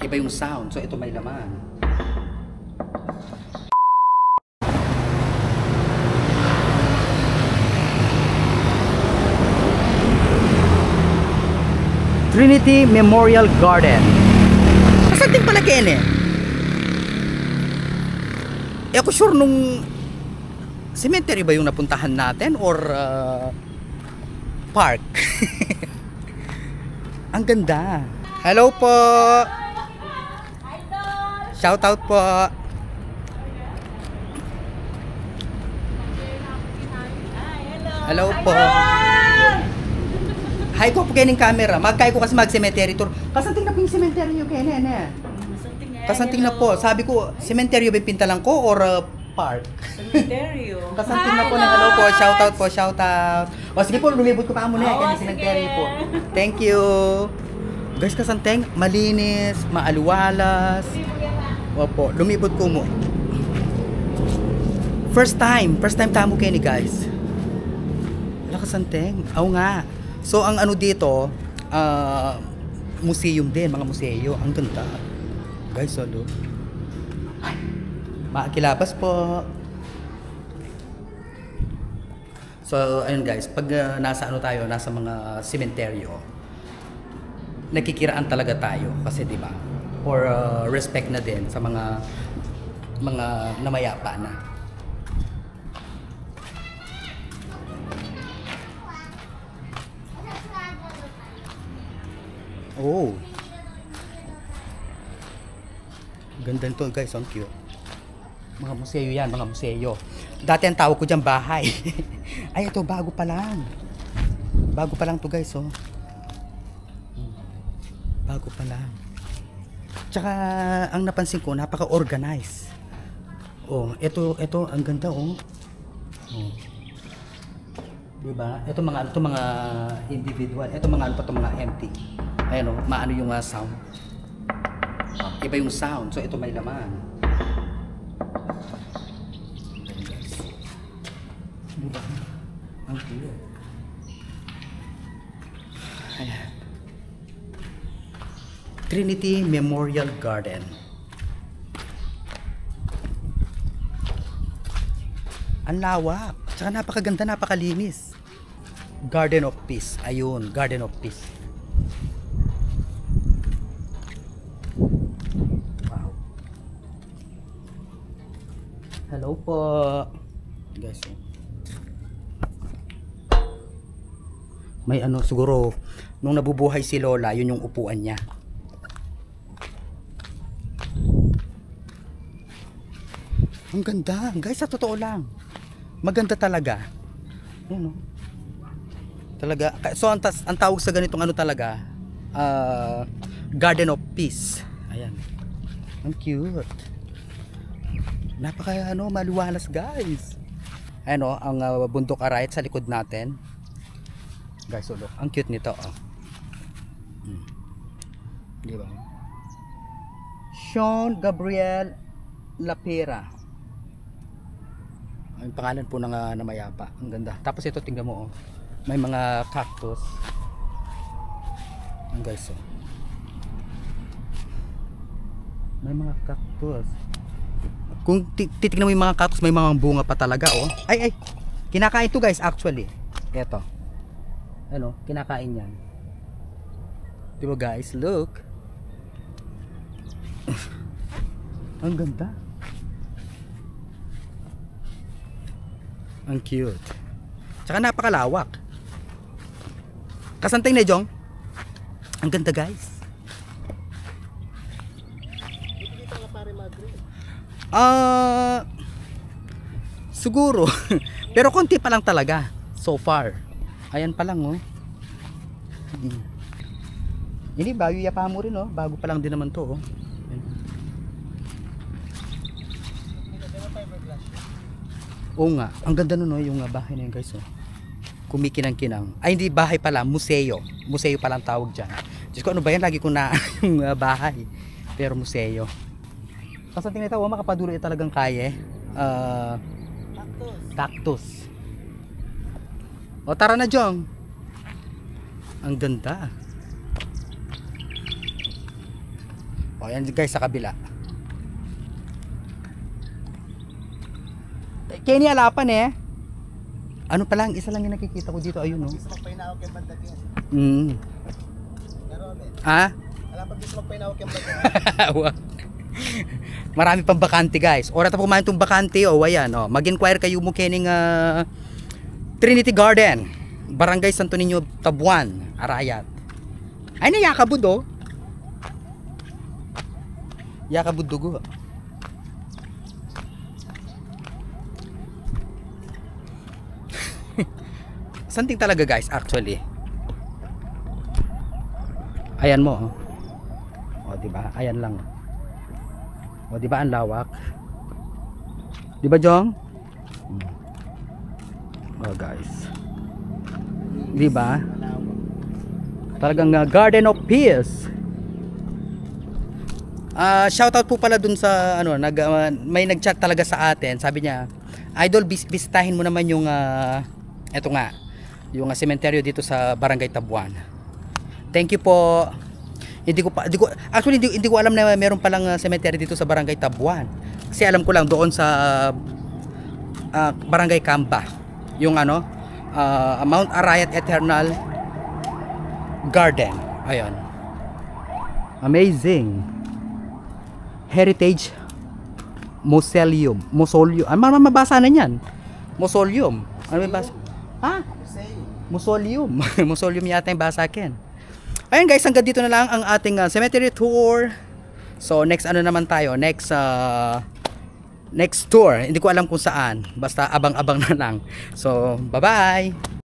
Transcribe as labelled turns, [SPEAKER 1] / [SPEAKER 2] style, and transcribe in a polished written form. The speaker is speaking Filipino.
[SPEAKER 1] Iba yung sound. So ito may laman. Trinity Memorial Garden. Saan din pala Ken eh? Eh ako sure nung cemetery ba yung napuntahan natin or park? Ang ganda. Hello po. Shout out po. Hello po. Hi ko po kayo ng camera. Magkay ko kasi mag-cemetery tour. Kasanting na po yung cemetery yung kayo na. Kasanting na po. Sabi ko, cemetery ba yung pintalan ko or park?
[SPEAKER 2] Cemetery.
[SPEAKER 1] Kasanting na po na hello po. Shout out po, shout out. O sige po, lumibot ko pa muna yung cemetery po. Thank you. Guys, kasanteng, malinis, maaluwalas. Opo, lumibot ko mo. First time tamo kayo ni guys. Wala kasanteng. Aw nga. So ang ano dito, museum din, mga museo. Ang ganda. Guys, look. Makakilabas po. So ayun guys, pag nasa ano tayo, nasa mga sementeryo, nakikiraan talaga tayo kasi 'di ba? For respect na din sa mga namayapa na. Oh. Ganda nito guys, ang cute. Mga museo yan, mga museo. Dati ang tawag ko dyan bahay. Ay, ito bago pa lang. Bago pa lang to guys, oh. Bago pa lang. Tsaka ang napansin ko, napaka-organized. Oh, ito ang ganda, oh. Oh. Diba? Ito mga individual. Ito mga ano pa to, mga empty. Ayan oh, maano yung sound. Iba yung sound. So ito may laman. Diba? Ang cute. Ayan. Trinity Memorial Garden. Ang lawak. Tsaka napakaganda, napakalinis. Garden of Peace. Ayun, Garden of Peace. Wow. Hello po. Guys, oh. May ano, siguro nung nabubuhay si Lola, yun yung upuan niya. Ang ganda. Guys, sa totoo lang. Maganda talaga. Ano? Talaga. So, ang tawag sa ganitong ano talaga, Garden of Peace. Ayan. Ang cute. Napaka, maluwalas, guys. Ayan, ang bundok Arayat sa likod natin. Guys, look. Ang cute nito, oh. Diba? Sean Gabriel Lapera. Ang pangalan po ng namayapa. Ang ganda. Tapos ito, tingnan mo, oh. May mga cactus. Ang guys, oh. May mga cactus. Kung titignan mo yung mga cactus, may mga bunga pa talaga, oh. Ay. Kinakain to guys, actually. Eto. Ano, kinakain yan. Diba guys, look. Ang ganda. Ang cute. Tsaka napakalawak. Kasantay na Jong. Ang ganda guys.
[SPEAKER 3] Dito ka pare Madrid.
[SPEAKER 1] Siguro. Pero konti pa lang talaga so far. Ayan pa lang, oh. Ini bago yapa mo rin, oh. Bago pa lang din naman to, oh. Oo nga, ang ganda nun, oh, yung bahay na yun guys, oh. Kumikinang-kinang. Ay, hindi bahay pala, museo. Museo palang tawag dyan. Diyos ko, ano ba yan? Lagi ko na yung bahay. Pero museo. Kasi tingnan ito, oh, makapadulo talagang kaya. Cactus. O, tara na, Jong. Ang ganda. O, yan guys sa kabila. Kenny Alapan eh. Ano pa lang, isa lang yung nakikita ko dito, ayun no.
[SPEAKER 3] Gusto magpahinawag yung bandag yan. Pero,
[SPEAKER 1] Ah?
[SPEAKER 3] alam pag gusto magpahinawag yung bandag.
[SPEAKER 1] Marami pang bakante guys. Ora ta pumain tong bakante ayan Mag-inquire kayo mo kening Trinity Garden, Barangay Santo Niño, Tabuan, Arayat. Ay na yakabud Yakabud dugo. Something talaga guys actually. Ayan mo di ba? Ayan lang. Di ba ang lawak? Di ba, Jong? Guys. Di ba? Talagang Garden of Peace. Shoutout po pala dun sa may nag-chat talaga sa atin. Sabi niya, "Idol, bisitahin mo naman yung eto nga, yung sementeryo dito sa Barangay Tabuan." Thank you po. Hindi ko alam na meron palang cemetery dito sa Barangay Tabuan. Kasi alam ko lang doon sa Barangay Kamba, yung Mount Arayat Eternal Garden. Ayun. Amazing. Heritage Mausoleum. Mabasa na yan. Mausoleum. Ano may basa? Ha? Mausoleum. Mausoleum yata yung basa akin. Ayun guys, hanggang dito na lang ang ating cemetery tour. So next naman tayo, next tour. Hindi ko alam kung saan, basta abang-abang na lang. So bye bye.